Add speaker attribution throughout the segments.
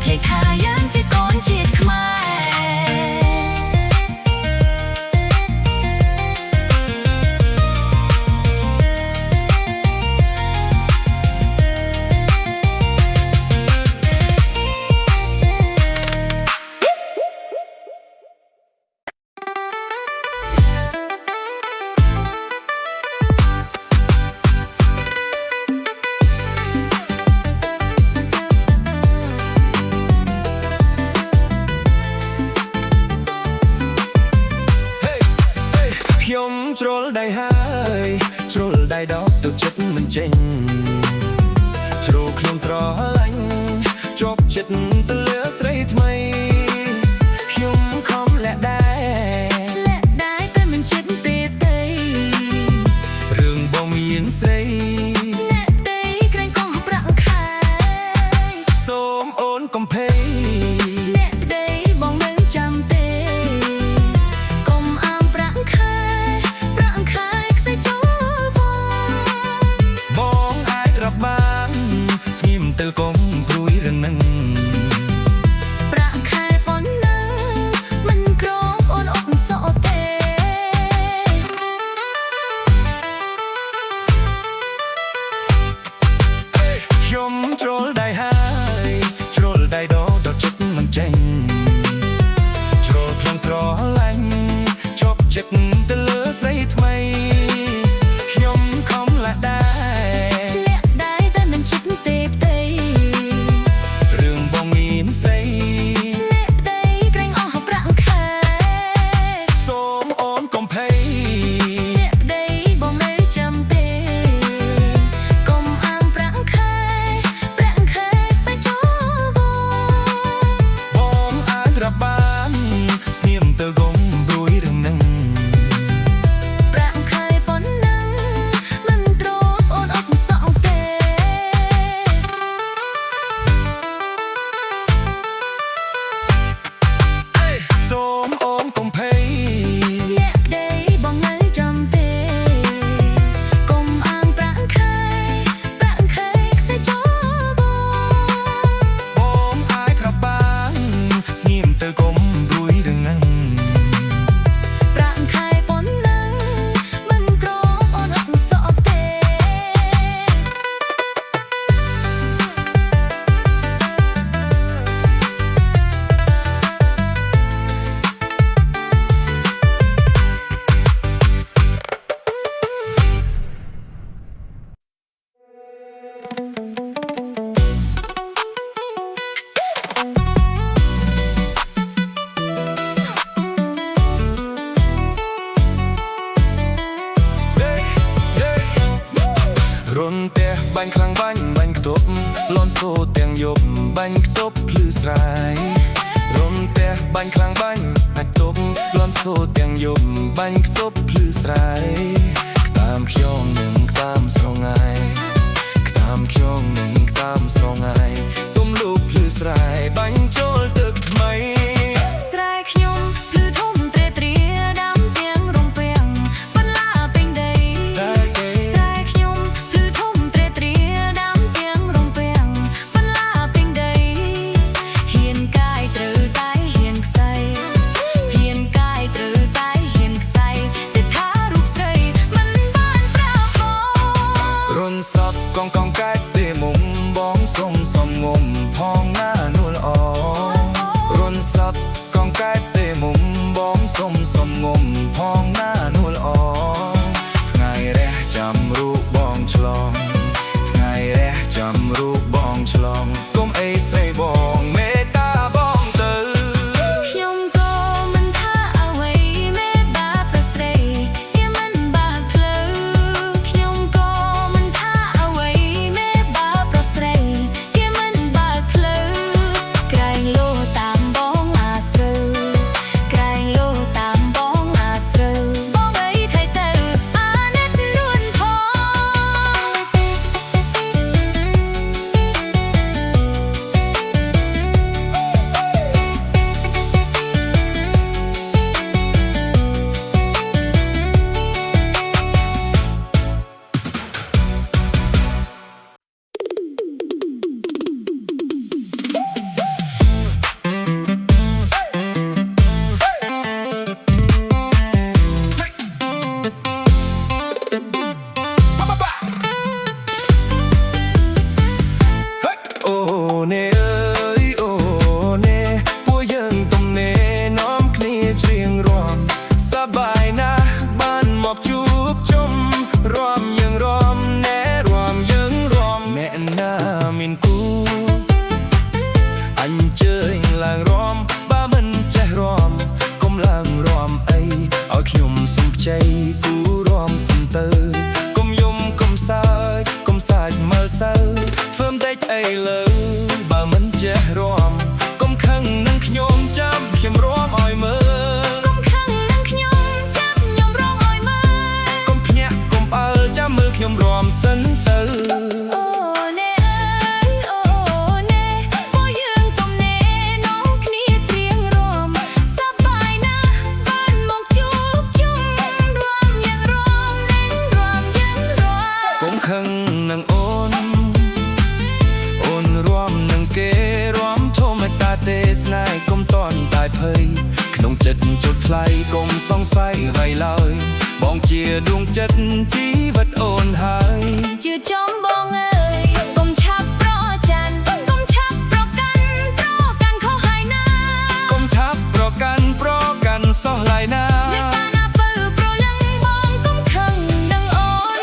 Speaker 1: เพลงทายันจะก่อนจิตขมาย
Speaker 2: ខ្ញុំជ្រុលដៃហើយជ្រុលដៃដកទៅចិត្តមិនចេញជ្រុលខ្ញុំស្រឡាញ់ជាប់ចិត្តទៅលើស្រីថ្មីខ្ញុំខំលាក់ដែរ
Speaker 1: តែមិនចិត្តទេទេ
Speaker 2: រឿងបងមានស្រី
Speaker 1: អ្នកទេក្រែងកងប្រាក់ខែ
Speaker 2: សូមអូនកុំភ័យ
Speaker 1: អ្នកទេបងនៅចាំទេកុំអាមប្រាក់ខែខ្សែចូលវង
Speaker 2: បងអាចរាប់បានស្ងៀមទៅកុំព្រួយរឿងនឹង
Speaker 1: ប្រាក់ខែប៉ុណ្ណឹងមិនក្រអូនអុកសក់ទេ
Speaker 2: ខ្ញុំជ្រុលដៃហើយជ្រុលដៃដកដល់ចិត្តមិនចេញជ្រុលខ្ញុំស្រឡាញ់ជាប់ចិត្តទៅលើស្រីថ្មីខ្ញុំខំលាក់ដែរ
Speaker 1: តែមិនចិត្តទេទេ
Speaker 2: រឿងបងមានស្រី
Speaker 1: អ្នកទេក្រែងអស់ប្រាក់ខែ
Speaker 2: សូមអូនកុំភ័យ
Speaker 1: អ្នកទេបងនៅចាំទេកុំអាមប្រាក់ខែស្បែកចូលវង
Speaker 2: បងអាចរាប់បានស្ងៀមទៅកុំព្រួយរឿងនឹង
Speaker 1: ប្រាក់ខែប៉ុណ្ណឹងមិនត្រកអូនអុកសក់ទេ
Speaker 2: សូមអូនកុំភ័យ
Speaker 1: អ្នកទេបងនៅចាំទេកុំអាមប្រាក់ខែខ្សែចូលវង
Speaker 2: បងអាចរាប់បានស្ងៀមទៅកុំព្រួយរឿងនឹង
Speaker 1: ប្រាក់ខែប៉ុណ្ណឹងមិនក្រអូនអុកសក់ទេ
Speaker 2: រន់ផ្ទះបាញ់ខ្លាំងបាញ់ខ្ទប់លន់សូទាំងយប់បាញ់ខ្ទប់ភ្លឺស្រាយរន់ផ្ទះបាញ់ខ្លាំងបាញ់ខ្ទប់លន់សូទាំងយប់បាញ់ខ្ទប់ភ្លឺស្រាយតាមខ្ញុំនឹងតាមស្រងាយតាមខ្ញុំនឹងតាមស្រងាយទុំលូបភ្លឺស្រាយបាញ់ចូលទឹកថ្មី
Speaker 1: ស្រែខ្ញុំភ្លឺធំត្រេត្រាដាំទាំងរំពាំងបន្លាពេញដីស្រែខ្ញុំភ្លឺធំត្រេត្រាដាំទាំងរំពាំងបន្លាពេញដីហ៊ានកាយត្រូវតែហ៊ានខ្សែហ៊ានកាយត្រូវតែហ៊ានខ្សែតែថារូបស្រីមិនបានប្រាប់បង
Speaker 2: រុនសក់កងកាច់ទេមុំបងសុំងុំផងណានួលអ ឡើងរំបើមិនចេះរំកុំឡើងរំអីឲ្យខ្ញុំសុំជ័យគូរំសំទៅកុំយំកុំសើចកុំសាច់មើលសើធ្វើមិនដេចអីលើបើមិនចេះរំកុំខឹងនឹងខ្ញុំចាំខ្ញុំរំឲ្យមើល
Speaker 1: កុំខឹងនឹងខ្ញុំចាប់ខ្ញុំរងឲ្យមើល
Speaker 2: កុំភ្ញាក់កុំអើចាំមើលខ្ញុំរំសិនទៅ
Speaker 1: អូណែអើយអូណែពួកយើងកុំណែនាំគ្នាច្រៀងរំសប្បាយណាស់បានមកជួបជុំរំយ៉ាងរំនឹងរំយ៉ាងរំ
Speaker 2: កុំខឹងនឹងអូនរំនឹងគេរំធម្មតាទេស្នេហ៍កុំតន់តែភ័យក្នុងចិត្តចុះថ្លៃកុំសង្ស័យអ្វីឡើយបងជាដួងចិត្តជីវិតអូនហើយ
Speaker 1: ជឿចំបងអើយកុំឆាប់ប្រច័ណ្ឌកុំឆាប់ប្រកាន់ខុសហើយណា
Speaker 2: កុំឆាប់ប្រកាន់សោះឡើយណា
Speaker 1: អ្នកតាណាពើប្រលឹងបងកុំខឹងនឹងអូន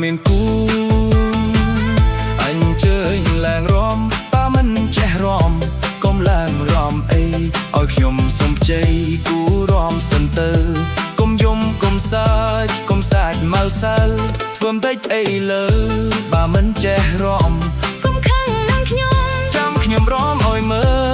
Speaker 2: មានគូអញ្ជើញឡើងរំបើមិនចេះរំកុំឡើងរំអីឲ្យខ្ញុំសុំជ័យគូរំសិនទៅកុំយំកុំសើចកុំសាច់មកសើធ្វើមិនដេចអីលើបើមិនចេះរំ
Speaker 1: កុំខឹងនឹងខ្ញុំ
Speaker 2: ចាំខ្ញុំរំឲ្យមើល